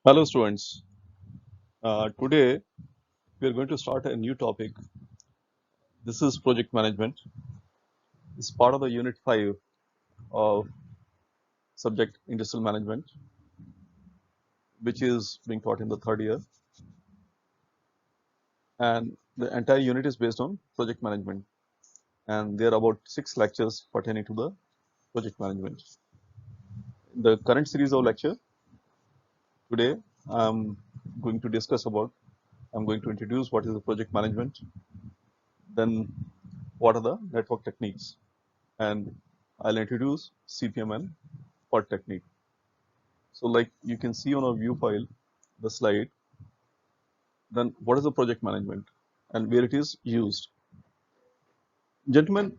Hello students. Today we are going to start a new topic. This is project management. It's part of the unit 5 of subject industrial management, which is being taught in the third year. And the entire unit is based on project management. And there are about 6 lectures pertaining to the project management. In the current series of lecture, today I'm going to discuss about, I'm going to introduce what is the project management, then what are the network techniques, and I'll introduce CPM and PERT technique. So like you can see on our view file, the slide, then what is the project management and where it is used. Gentlemen,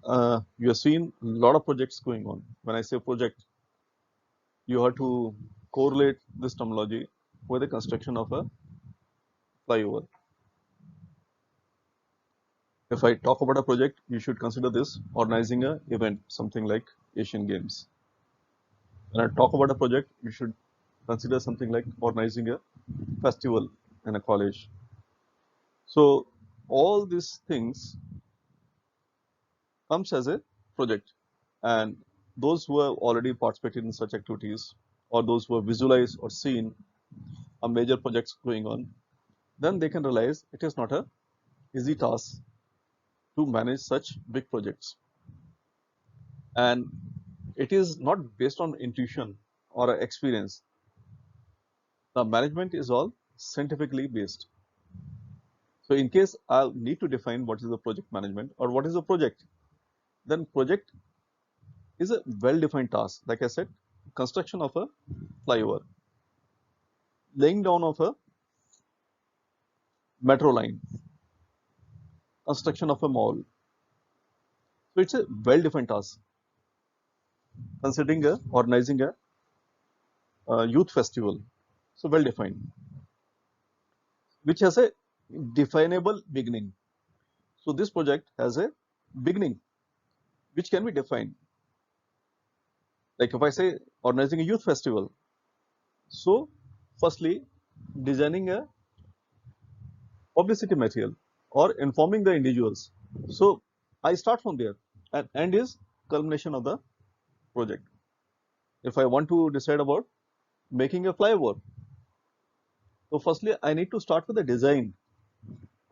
you have seen a lot of projects going on. When I say project, you have to correlate this terminology with the construction of a flyover. If I talk about a project, you should consider this organizing a event, something like Asian Games. When I talk about a project, you should consider something like organizing a festival in a college. So all these things comes as a project, and those who have already participated in such activities or those who have visualized or seen a major projects going on, then they can realize it is not a easy task to manage such big projects, and it is not based on intuition or experience. The management is all scientifically based. So in case I need to define what is the project management or what is a project, then project is a well defined task, like I said, construction of a flyover, laying down of a metro line, construction of a mall. So it's a well defined task. Considering organizing a youth festival, so well defined, which has a definable beginning. So this project has a beginning which can be defined. Like if I say organizing a youth festival, so firstly designing a publicity material or informing the individuals. So I start from there, and end is culmination of the project. If I want to decide about making a flyover, so firstly I need to start with the design.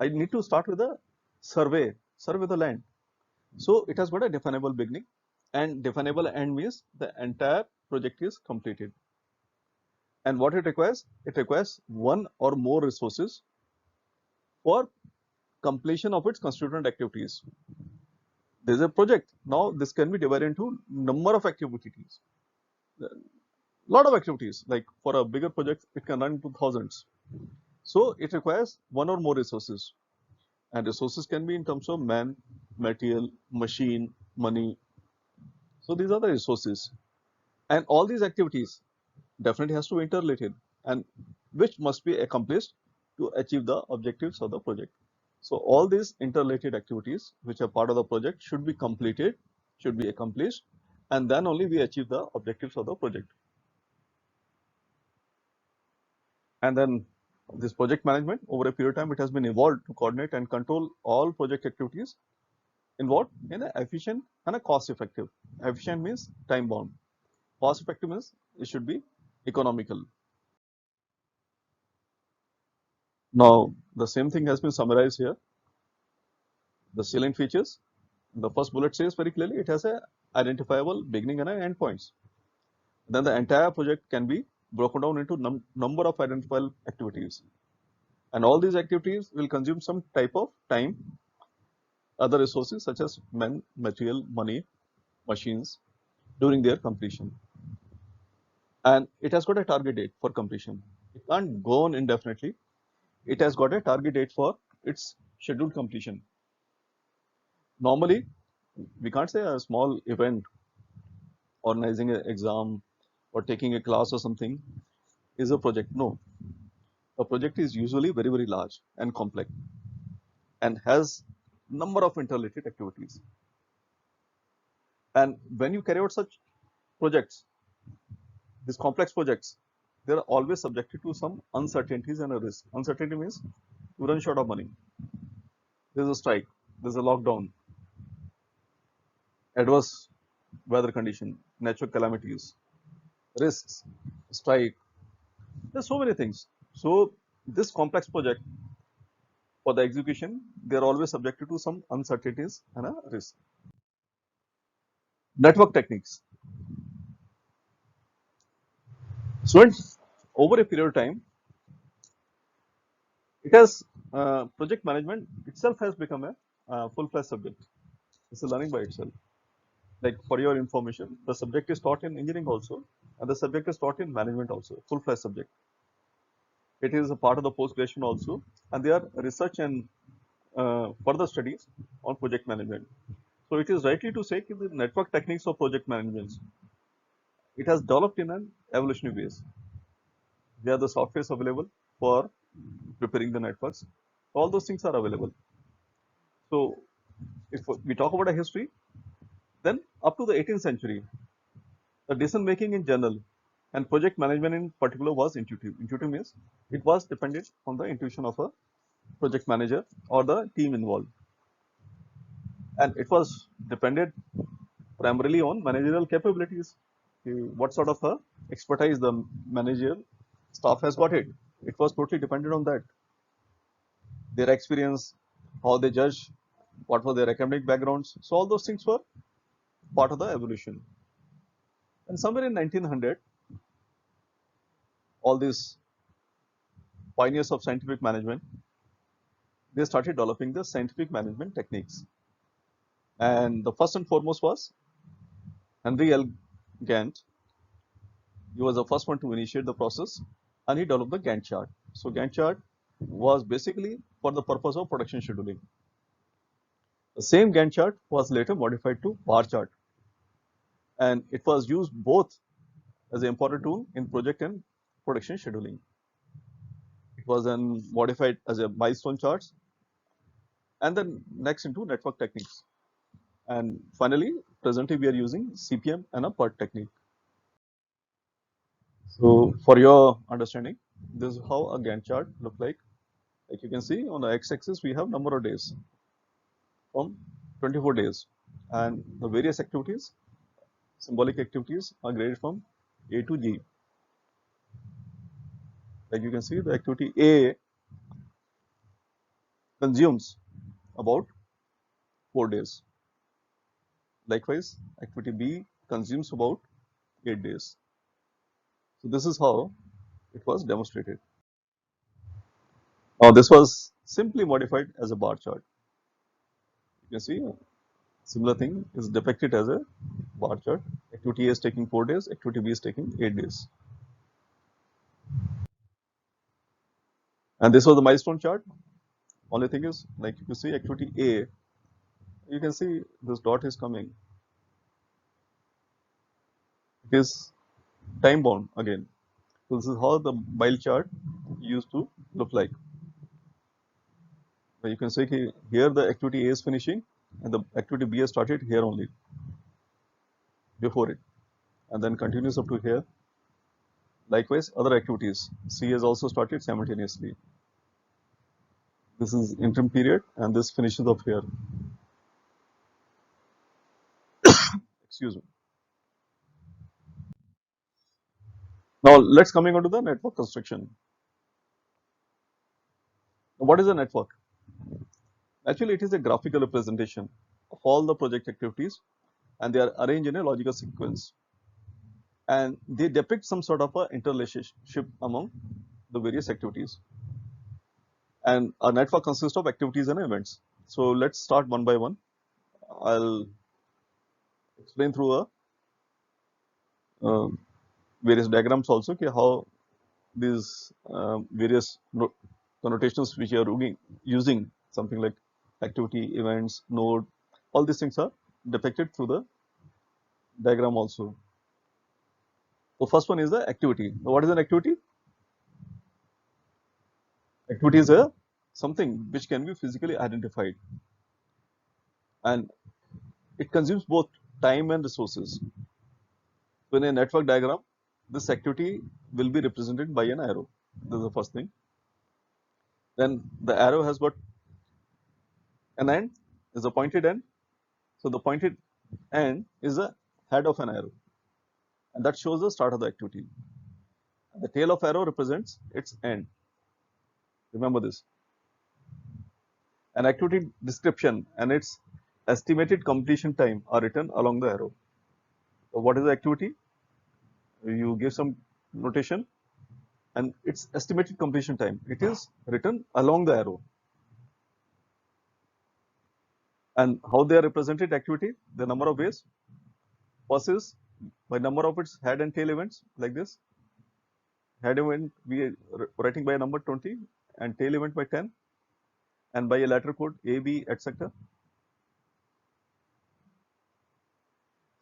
I need to start with a survey the land. So it has got a definable beginning, and definable end means the entire project is completed. And what it requires? It requires one or more resources for completion of its constituent activities. There is a project. Now this can be divided into number of activities. Lot of activities. Like for a bigger project, it can run into thousands. So it requires one or more resources. And resources can be in terms of man, material, machine, money. So these are the resources. And all these activities definitely has to be interrelated, and which must be accomplished to achieve the objectives of the project. So all these interrelated activities which are part of the project should be completed, should be accomplished, and then only we achieve the objectives of the project. And then this project management over a period of time, it has been evolved to coordinate and control all project activities in what? In an efficient and a cost effective. Efficient means time bound. Cost effective means it should be economical. Now, the same thing has been summarized here. The salient features, the first bullet says very clearly it has a identifiable beginning and an end points. Then the entire project can be broken down into number of identifiable activities. And all these activities will consume some type of time, other resources such as men, material, money, machines during their completion. And it has got a target date for completion. It can't go on indefinitely. It has got a target date for its scheduled completion. Normally, we can't say a small event, organizing an exam or taking a class or something is a project. No, a project is usually very, very large and complex and has number of interrelated activities. And when you carry out such projects, these complex projects, they are always subjected to some uncertainties and a risk. Uncertainty means you run short of money. There's a strike, there's a lockdown, adverse weather condition, natural calamities, risks, strike. There's so many things. So this complex project for the execution, they are always subjected to some uncertainties and a risk. Network techniques. Students, over a period of time, it has project management itself has become a full-fledged subject. It's a learning by itself. Like for your information, the subject is taught in engineering also, and the subject is taught in management also, full-fledged subject. It is a part of the post-graduation also, and they are research and further studies on project management. So it is rightly to say that the network techniques of project management, it has developed in an evolutionary base. There are the softwares available for preparing the networks. All those things are available. So if we talk about a history, then up to the 18th century, the decision making in general and project management in particular was intuitive. Intuitive means it was dependent on the intuition of a project manager or the team involved. And it was dependent primarily on managerial capabilities. What sort of a expertise the managerial staff has got it. It was totally dependent on that. Their experience, how they judge, what were their academic backgrounds. So all those things were part of the evolution. And somewhere in 1900, all these pioneers of scientific management, they started developing the scientific management techniques. And the first and foremost was Henry L. Gantt. He was the first one to initiate the process, and he developed the Gantt chart. So Gantt chart was basically for the purpose of production scheduling. The same Gantt chart was later modified to bar chart, and it was used both as an important tool in project and production scheduling. It was then modified as a milestone charts, and then next into network techniques. And finally, presently we are using CPM and a PERT technique. So for your understanding, this is how a Gantt chart look like. Like you can see on the x-axis, we have number of days from 24 days, and the various activities, symbolic activities are graded from A to G. Like you can see, the activity A consumes about 4 days. Likewise, activity B consumes about 8 days. So this is how it was demonstrated. Now this was simply modified as a bar chart. You can see similar thing is depicted as a bar chart. Activity A is taking 4 days, activity B is taking 8 days. And this was the milestone chart. Only thing is, like if you see activity A, you can see this dot is coming. It is time bound again. So this is how the mile chart used to look like. But you can see here the activity A is finishing and the activity B has started here only before it, and then continues up to here. Likewise, other activities C has also started simultaneously. This is interim period and this finishes up here. Excuse me. Now let's coming on to the network construction. What is a network? Actually, it is a graphical representation of all the project activities, and they are arranged in a logical sequence, and they depict some sort of a interrelationship among the various activities. And a network consists of activities and events. So let's start one by one. I'll explain through a various diagrams also how these various connotations which you are using, something like activity, events, node, all these things are depicted through the diagram also. So first one is the activity. Now what is an activity? Activity is a something which can be physically identified, and it consumes both time and resources. So in a network diagram, this activity will be represented by an arrow. This is the first thing. Then the arrow has got an end, is a pointed end. So the pointed end is the head of an arrow, and that shows the start of the activity. The tail of arrow represents its end. Remember this. An activity description and its estimated completion time are written along the arrow. So what is the activity? You give some notation and its estimated completion time. It is written along the arrow. And how they are represented activity? The number of ways. First is by number of its head and tail events like this. Head event we are writing by a number 20 and tail event by 10 and by a letter code A, B, etc.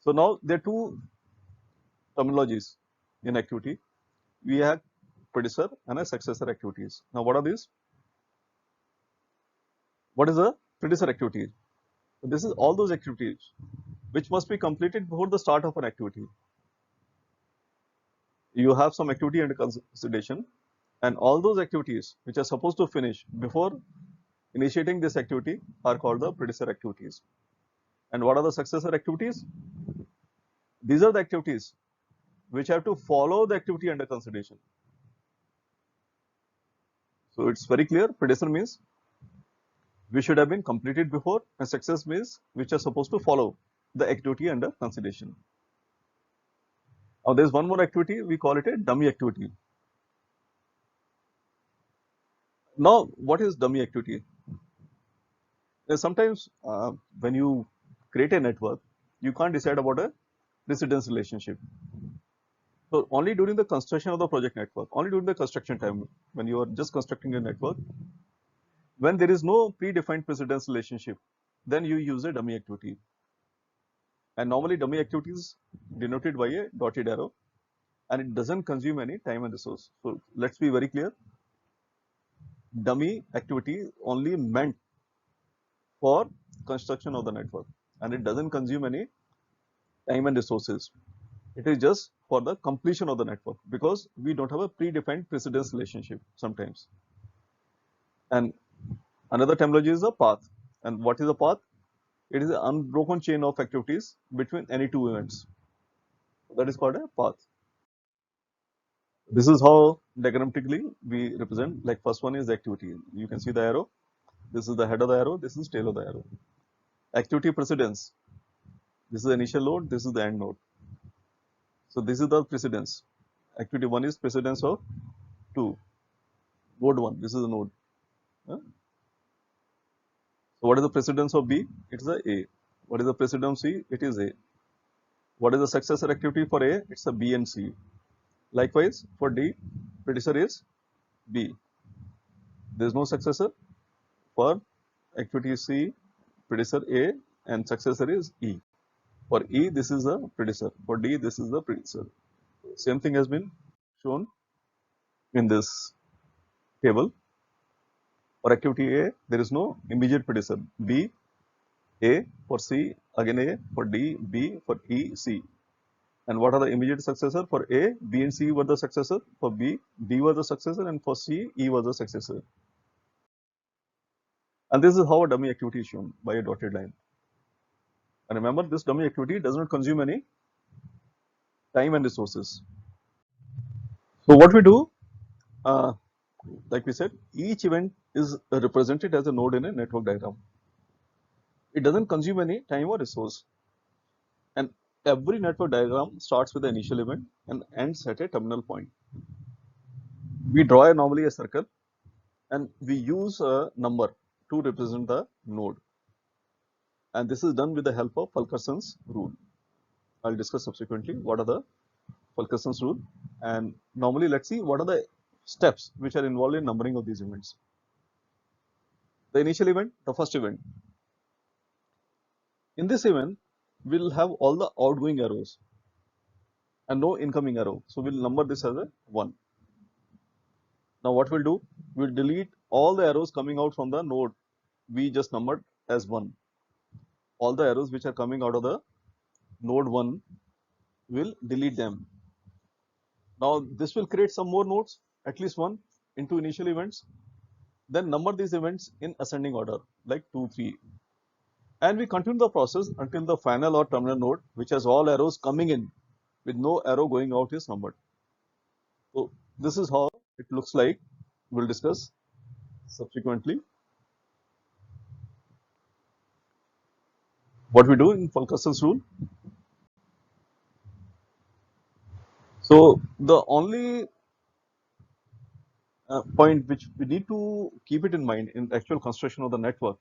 So now there are two terminologies in activity. We have predecessor and a successor activities. Now what are these? What is a predecessor activity? So this is all those activities which must be completed before the start of an activity. You have some activity under consideration, and all those activities which are supposed to finish before initiating this activity are called the predecessor activities. And what are the successor activities? These are the activities which have to follow the activity under consideration. So it's very clear. Predecessor means which should have been completed before, and success means which are supposed to follow the activity under consideration. Now there's one more activity, we call it a dummy activity. Now what is dummy activity? Sometimes when you create a network, you can't decide about a precedence relationship. So only during the construction of the project network, only during the construction time, when you are just constructing a network, when there is no predefined precedence relationship, then you use a dummy activity. And normally dummy activity is denoted by a dotted arrow, and it doesn't consume any time and resource. So let's be very clear. Dummy activity only meant for construction of the network, and it doesn't consume any time and resources. It is just for the completion of the network, because we don't have a predefined precedence relationship sometimes. And another terminology is the path. And what is a path? It is an unbroken chain of activities between any two events. That is called a path. This is how diagrammatically we represent. Like first one is the activity. You can see the arrow. This is the head of the arrow. This is tail of the arrow. Activity precedence. This is the initial node. This is the end node. So this is the precedence. Activity 1 is precedence of 2. Node 1. This is the node. So what is the precedence of B? It is a A. What is the precedence of C? It is A. What is the successor activity for A? It's a B and C. Likewise for D, predecessor is B. There is no successor. For activity C, predecessor A and successor is E. For E, this is the predecessor. For D, this is the predecessor. Same thing has been shown in this table. For activity A, there is no immediate predecessor. B, A, for C, again A, for D, B, for E, C. And what are the immediate successor? For A, B and C were the successor. For B, D was the successor, and for C, E was the successor. And this is how a dummy activity is shown by a dotted line. And remember, this dummy activity does not consume any time and resources. So what we do, like we said, each event is represented as a node in a network diagram. It doesn't consume any time or resource. And every network diagram starts with the initial event and ends at a terminal point. We draw normally a circle, and we use a number to represent the node. And this is done with the help of Fulkerson's rule. I'll discuss subsequently what are the Fulkerson's rule. And normally, let's see what are the steps which are involved in numbering of these events. The initial event, the first event. In this event, we'll have all the outgoing arrows and no incoming arrow. So we'll number this as a 1. Now what we'll do, we'll delete all the arrows coming out from the node we just numbered as 1. All the arrows which are coming out of the node 1, we'll delete them. Now this will create some more nodes, at least one into initial events, then number these events in ascending order like 2, 3, and we continue the process until the final or terminal node, which has all arrows coming in with no arrow going out, is numbered. So this is how it looks like. We'll discuss subsequently what we do in Fulkerson's rule. So the only point which we need to keep it in mind in actual construction of the network,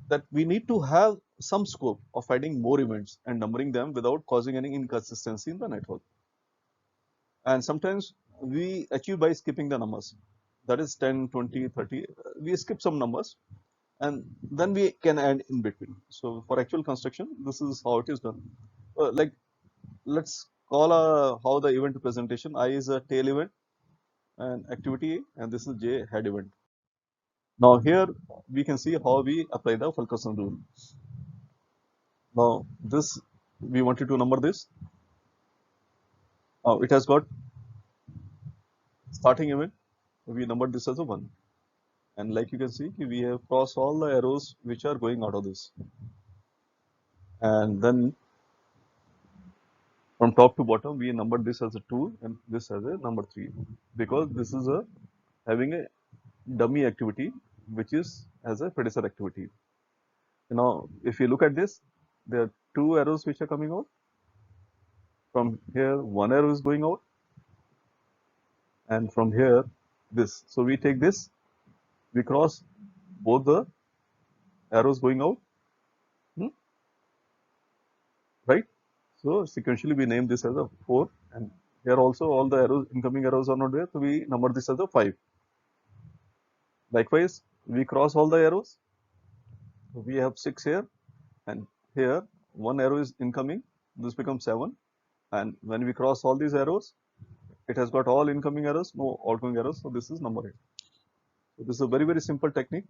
that we need to have some scope of adding more events and numbering them without causing any inconsistency in the network. And sometimes we achieve by skipping the numbers, that is 10, 20, 30, we skip some numbers and then we can add in between. So for actual construction, this is how it is done. Like, let's call how the event representation. I is a tail event and activity A, and this is J head event. Now here we can see how we apply the Fulkerson rule. Now this, we wanted to number this. It has got starting event. We numbered this as a 1. And like you can see, we have crossed all the arrows which are going out of this. And then from top to bottom, we numbered this as a 2 and this as a number 3, because this is a having a dummy activity which is as a predecessor activity. Now, if you look at this, there are 2 arrows which are coming out. From here, 1 arrow is going out, and from here, this. So we take this, we cross both the arrows going out, right? So sequentially, we name this as a 4, and here also all the arrows, incoming arrows are not there, so we number this as a 5. Likewise, we cross all the arrows. So we have 6 here, and here 1 arrow is incoming. This becomes 7, and when we cross all these arrows, it has got all incoming arrows, no outgoing arrows. So this is number 8. So this is a very simple technique.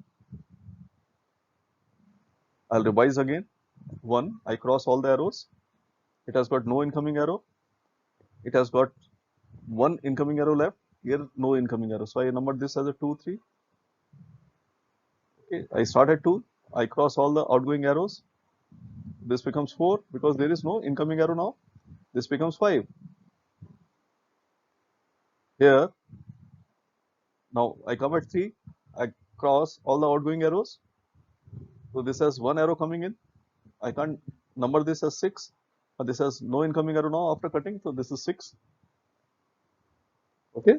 I'll revise again. 1, I cross all the arrows. It has got no incoming arrow. It has got 1 incoming arrow left. Here no incoming arrow. So I numbered this as a 2, 3. Okay, I start at 2. I cross all the outgoing arrows. This becomes 4 because there is no incoming arrow now. This becomes 5. Here, now I come at 3. I cross all the outgoing arrows. So this has 1 arrow coming in. I can't number this as 6. But this has no incoming arrow now after cutting. So this is 6. Okay.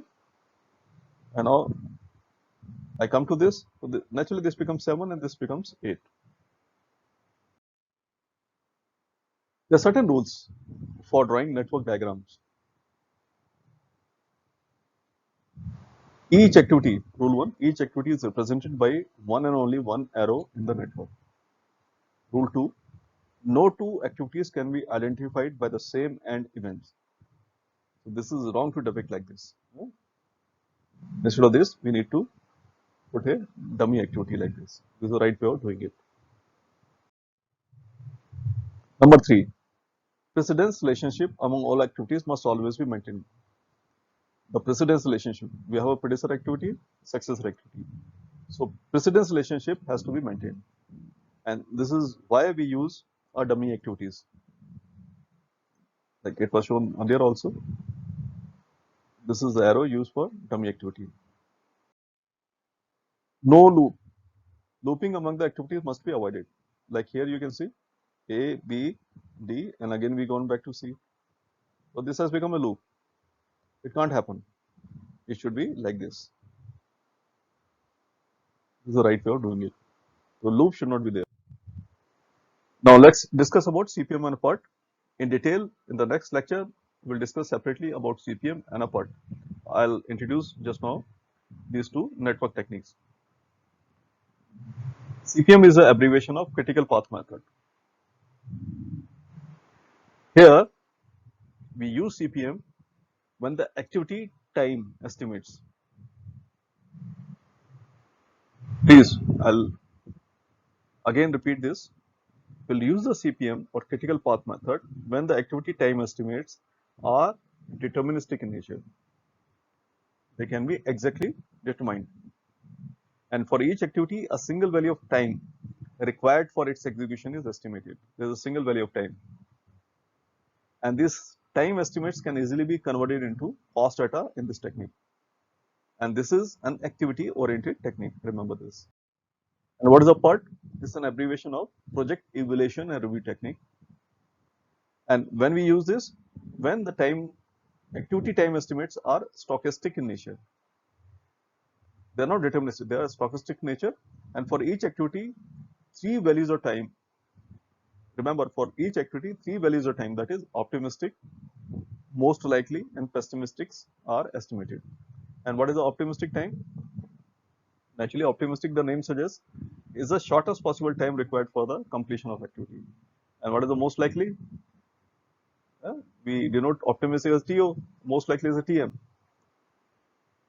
And now I come to this. So naturally this becomes 7 and this becomes 8. There are certain rules for drawing network diagrams. Each activity, rule 1, each activity is represented by one and only one arrow in the network. Rule 2, no 2 activities can be identified by the same end events. So this is wrong to depict like this. Instead of this, we need to put a dummy activity like this. This is the right way of doing it. Number 3, precedence relationship among all activities must always be maintained. The precedence relationship, we have a predecessor activity, successor activity. So precedence relationship has to be maintained. And this is why we use our dummy activities. Like it was shown earlier also. This is the arrow used for dummy activity. No loop. Looping among the activities must be avoided. Like here you can see A, B, D, and again we gone back to C. So this has become a loop. It can't happen. It should be like this. This is the right way of doing it. The loop should not be there. Now let's discuss about CPM and APERT in detail. In the next lecture, we'll discuss separately about CPM and APERT. I'll introduce just now these 2 network techniques. CPM is an abbreviation of critical path method. Here, we use CPM when the activity time estimates. Please, I'll again repeat this. We'll use the CPM or critical path method when the activity time estimates are deterministic in nature. They can be exactly determined. And for each activity, a single value of time required for its execution is estimated. There is a single value of time. And these time estimates can easily be converted into cost data in this technique. And this is an activity oriented technique. Remember this. And what is the PERT? This is an abbreviation of project evaluation and review technique. And when we use this, when the activity time estimates are stochastic in nature. They are not deterministic, they are stochastic nature. And for each activity, three values of time. Remember, for each activity, three values of time, that is optimistic, most likely, and pessimistic are estimated. And what is the optimistic time? Naturally, optimistic, the name suggests, is the shortest possible time required for the completion of activity. And what is the most likely? We denote optimistic as TO, most likely as a TM.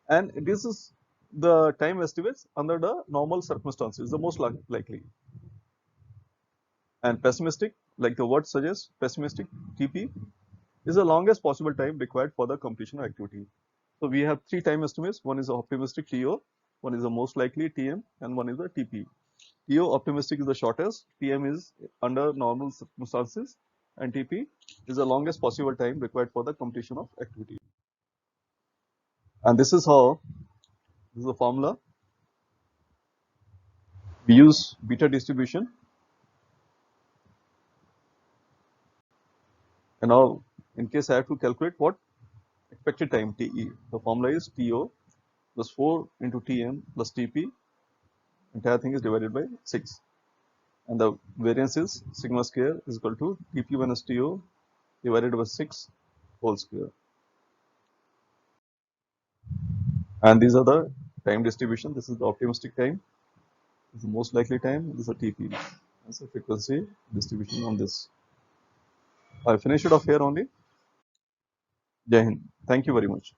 And this is the time estimates under the normal circumstances, the most likely. And pessimistic, like the word suggests, pessimistic, TP, is the longest possible time required for the completion of activity. So we have three time estimates. One is the optimistic TO, one is the most likely TM, and one is the TP. TO optimistic is the shortest, TM is under normal circumstances, and TP is the longest possible time required for the completion of activity. And this is the formula. We use beta distribution. And now, in case I have to calculate what expected time TE, the formula is TO plus 4 into TM plus TP. Entire thing is divided by 6. And the variance is sigma square is equal to TP minus TO divided by 6 whole square. And these are the time distribution. This is the optimistic time. This is the most likely time. This is the TP. That's the frequency distribution on this. I finish it off here only. Jai Hind. Thank you very much.